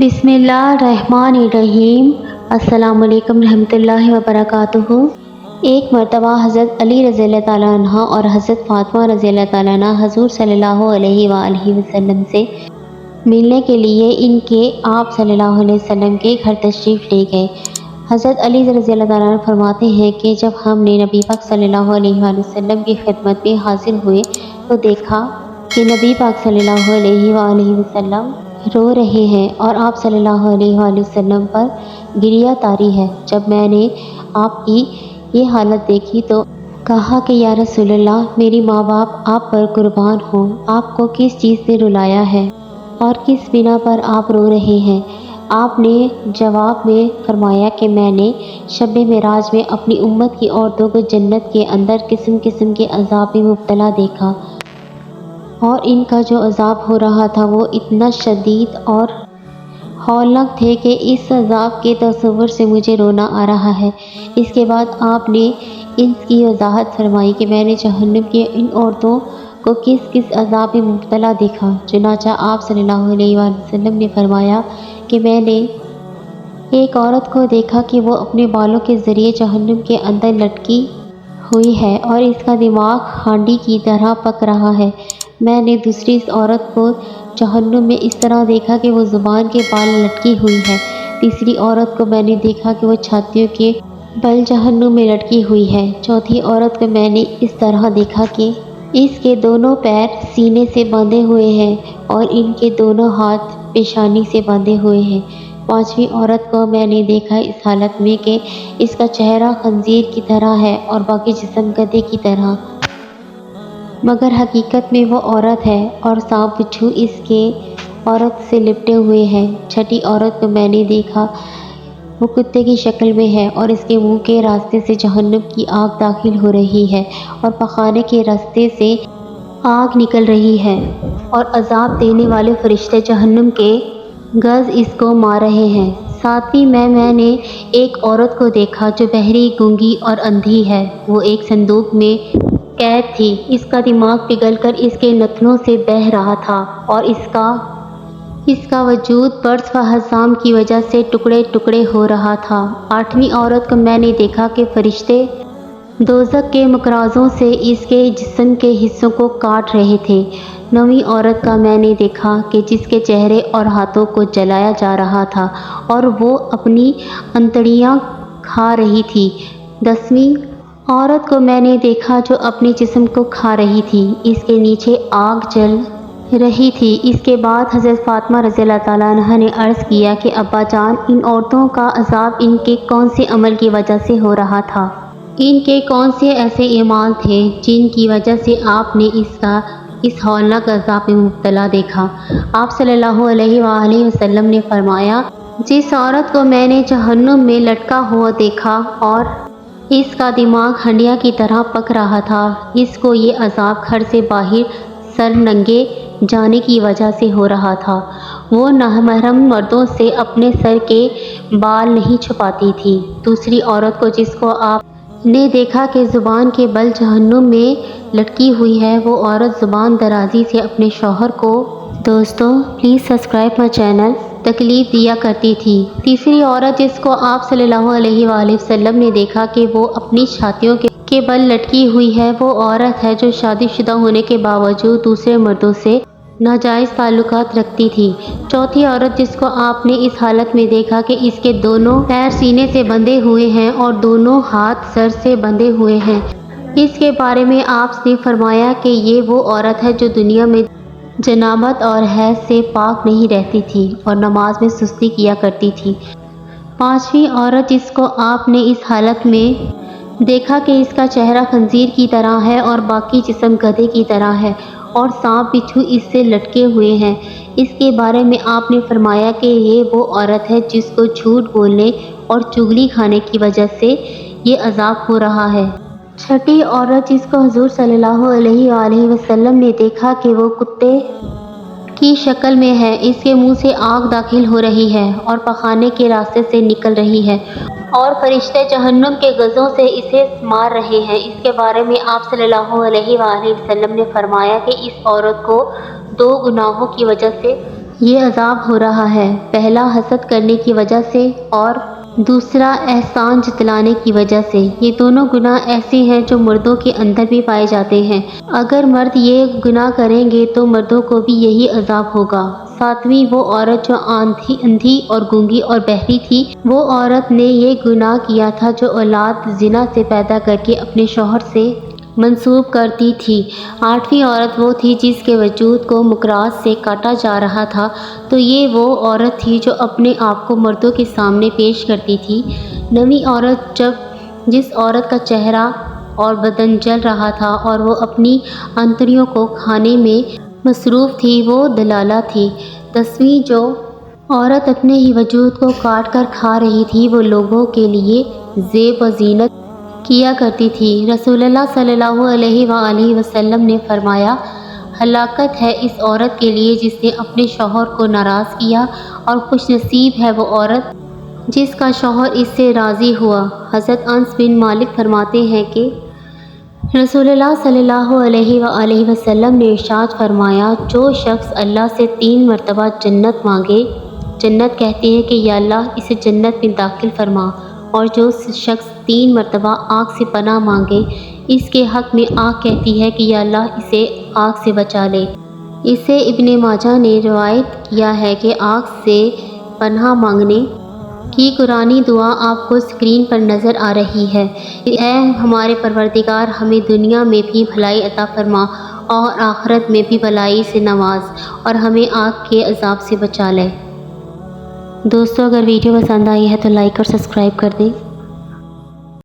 बिस्मिल्लाहिर्रहमानिर्रहीम। अस्सलाम वालेकुम रहमतुल्लाहि व बरकातुहू। एक मरतबा हज़रत अली रज़ियल्लाहु ताला अन्हा और हज़रत फ़ातिमा रज़ियल्लाहु ताला अन्हा हज़ूर सल्लल्लाहु अलैहि वसल्लम से मिलने के लिए इनके आप सल्लल्लाहु अलैहि वसल्लम के घर तशरीफ़ ले गए। हज़रत अली रज़ियल्लाहु ताला अन्हु फरमाते हैं कि जब हमने नबी पाक सल्लल्लाहु अलैहि वसल्लम की खिदमत में हाजिर हुए तो देखा कि नबी पाक सल्लल्लाहु अलैहि वसल्लम रो रहे हैं और आप सल्लल्लाहु अलैहि वसल्लम पर गिरिया तारी है। जब मैंने आपकी ये हालत देखी तो कहा कि या रसूलल्लाह, मेरी माँ बाप आप पर कुर्बान हो, आपको किस चीज़ ने रुलाया है और किस बिना पर आप रो रहे हैं। आपने जवाब में फरमाया कि मैंने शब मेराज में अपनी उम्मत की औरतों को जन्नत के अंदर किस्म किस्म के अज़ाब में मुब्तला देखा और इनका जो अज़ाब हो रहा था वो इतना शदीद और हौलनाक थे कि इस अज़ाब के तसव्वुर से मुझे रोना आ रहा है। इसके बाद आपने इसकी वजाहत फरमाई कि मैंने जहन्नम की इन औरतों को किस किस अज़ाब में मुब्तला देखा। चुनांचे आप सल्लल्लाहु अलैहि वसल्लम ने फरमाया कि मैंने एक औरत को देखा कि वो अपने बालों के ज़रिए जहन्नम के अंदर लटकी हुई है और इसका दिमाग हांडी की तरह पक रहा है। मैंने दूसरी इस औरत को जहन्नुम में इस तरह देखा कि वो ज़ुबान के बाल लटकी हुई है। तीसरी औरत को मैंने देखा कि वो छातियों के बल जहन्नुम में लटकी हुई है। चौथी औरत को मैंने इस तरह देखा कि इसके दोनों पैर सीने से बंधे हुए हैं और इनके दोनों हाथ पेशानी से बंधे हुए हैं। पांचवी औरत को मैंने देखा इस हालत में कि इसका चेहरा खंजीर की तरह है और बाकी जिस्म गधे की तरह, मगर हकीकत में वो औरत है और सांप बिच्छू इसके औरत से लिपटे हुए हैं। छठी औरत को मैंने देखा वो कुत्ते की शक्ल में है और इसके मुंह के रास्ते से जहन्नुम की आग दाखिल हो रही है और पखाने के रास्ते से आग निकल रही है और अजाब देने वाले फरिश्ते जहन्नुम के गज इसको मार रहे हैं। सातवीं मैंने एक औरत को देखा जो बहरी, गूंगी और अंधी है। वो एक संदूक में कैद थी। इसका दिमाग पिघलकर इसके नथनों से बह रहा था और इसका वजूद बर्स व हज़ाम की वजह से टुकड़े टुकड़े हो रहा था। आठवीं औरत को मैंने देखा कि फरिश्ते दोज़ख के मकराज़ों से इसके जिस्म के हिस्सों को काट रहे थे। नौवीं औरत का मैंने देखा कि जिसके चेहरे और हाथों को जलाया जा रहा था और वो अपनी अंतड़ियाँ खा रही थी। 10वीं औरत को मैंने देखा जो अपने जिस्म को खा रही थी। इसके नीचे आग जल रही थी। इसके बाद हज़रत फ़ातिमा रज़ियल्लाहु ताला अन्हा ने अर्ज़ किया कि अब्बा जान, इन औरतों का अज़ाब इनके कौन से अमल की वजह से हो रहा था? इनके कौन से ऐसे ईमान थे जिनकी वजह से आपने इस हौलनाक अज़ाब में मुब्तला देखा? आप सल्लल्लाहु अलैहि वसल्लम ने फरमाया, जिस औरत को मैंने जहन्नुम में लटका हुआ देखा और इसका दिमाग हंडिया की तरह पक रहा था, इसको ये अज़ाब घर से बाहर सर नंगे जाने की वजह से हो रहा था। वो नामहरम मर्दों से अपने सर के बाल नहीं छुपाती थी। दूसरी औरत को जिसको आपने देखा कि ज़ुबान के बल जहन्नुम में लटकी हुई है, वो औरत ज़ुबान दराजी से अपने शौहर को, दोस्तों प्लीज़ सब्सक्राइब माई चैनल, तकलीफ़ दिया करती थी। तीसरी औरत जिसको आप सल्लल्लाहु अलैहि वसल्लम ने देखा कि वो अपनी छातियों के बल लटकी हुई है, वो औरत है जो शादीशुदा होने के बावजूद दूसरे मर्दों से नाजायज़ ताल्लुकात रखती थी। चौथी औरत जिसको आपने इस हालत में देखा कि इसके दोनों पैर सीने से बंधे हुए हैं और दोनों हाथ सर से बंधे हुए हैं, इसके बारे में आपने फरमाया कि ये वो औरत है जो दुनिया में जनाबत और हैज़ से पाक नहीं रहती थी और नमाज में सुस्ती किया करती थी। पांचवी औरत जिसको आपने इस हालत में देखा कि इसका चेहरा खंजीर की तरह है और बाकी जिस्म गधे की तरह है और सांप बिच्छू इससे लटके हुए हैं, इसके बारे में आपने फरमाया कि ये वो औरत है जिसको झूठ बोलने और चुगली खाने की वजह से ये अज़ाब हो रहा है। छठी औरत जिसको हुज़ूर सल्लल्लाहु अलैहि वसल्लम ने देखा कि वो कुत्ते की शक्ल में है, इसके मुंह से आग दाखिल हो रही है और पखाने के रास्ते से निकल रही है और फरिश्ते जहन्नुम के गज़ों से इसे मार रहे हैं। इसके बारे में आप सल्लल्लाहु अलैहि वसल्लम ने फरमाया कि इस औरत को 2 गुनाहों की वजह से یہ عذاب ہو رہا ہے، پہلا حسد کرنے کی وجہ سے اور دوسرا احسان جتلانے کی وجہ سے۔ یہ دونوں گناہ ایسے ہیں جو مردوں کے اندر بھی پائے جاتے ہیں۔ اگر مرد یہ گناہ کریں گے تو مردوں کو بھی یہی عذاب ہوگا۔ ساتویں، وہ عورت جو اندھی اور گونگی اور بہری تھی، وہ عورت نے یہ گناہ کیا تھا جو اولاد زنا سے پیدا کر کے اپنے شوہر سے منسوب کرتی تھی۔ آٹھویں عورت وہ تھی جس کے وجود کو مکراس سے کاٹا جا رہا تھا، تو یہ وہ عورت تھی جو اپنے آپ کو مردوں کے سامنے پیش کرتی تھی۔ نویں عورت، جس عورت کا چہرہ اور بدن جل رہا تھا اور وہ اپنی انتڑیوں کو کھانے میں مصروف تھی، وہ دلالہ تھی۔ دسویں، جو عورت اپنے ہی وجود کو کاٹ کر کھا رہی تھی، وہ لوگوں کے لیے زیب و زینت کیا کرتی تھی۔ رسول اللہ صلی اللہ علیہ وآلہ وسلم نے فرمایا، ہلاکت ہے اس عورت کے لیے جس نے اپنے شوہر کو ناراض کیا، اور خوش نصیب ہے وہ عورت جس کا شوہر اس سے راضی ہوا۔ حضرت انس بن مالک فرماتے ہیں کہ رسول اللہ صلی اللہ علیہ وآلہ وسلم نے ارشاد فرمایا، جو شخص اللہ سے 3 مرتبہ جنت مانگے، جنت کہتی ہے کہ یا اللہ اسے جنت میں داخل فرما، اور جو شخص 3 مرتبہ آگ سے پناہ مانگے، اس کے حق میں آگ کہتی ہے کہ یا اللہ اسے آگ سے بچا لے۔ اسے ابن ماجہ نے روایت کیا ہے کہ آگ سے پناہ مانگنے کی قرآنی دعا آپ کو اسکرین پر نظر آ رہی ہے۔ اے ہمارے پروردگار، ہمیں دنیا میں بھی بھلائی عطا فرما اور آخرت میں بھی بھلائی سے نواز، اور ہمیں آگ کے عذاب سے بچا لے۔ دوستو، اگر ویڈیو پسند آئی ہے تو لائک اور سبسکرائب کر دیں۔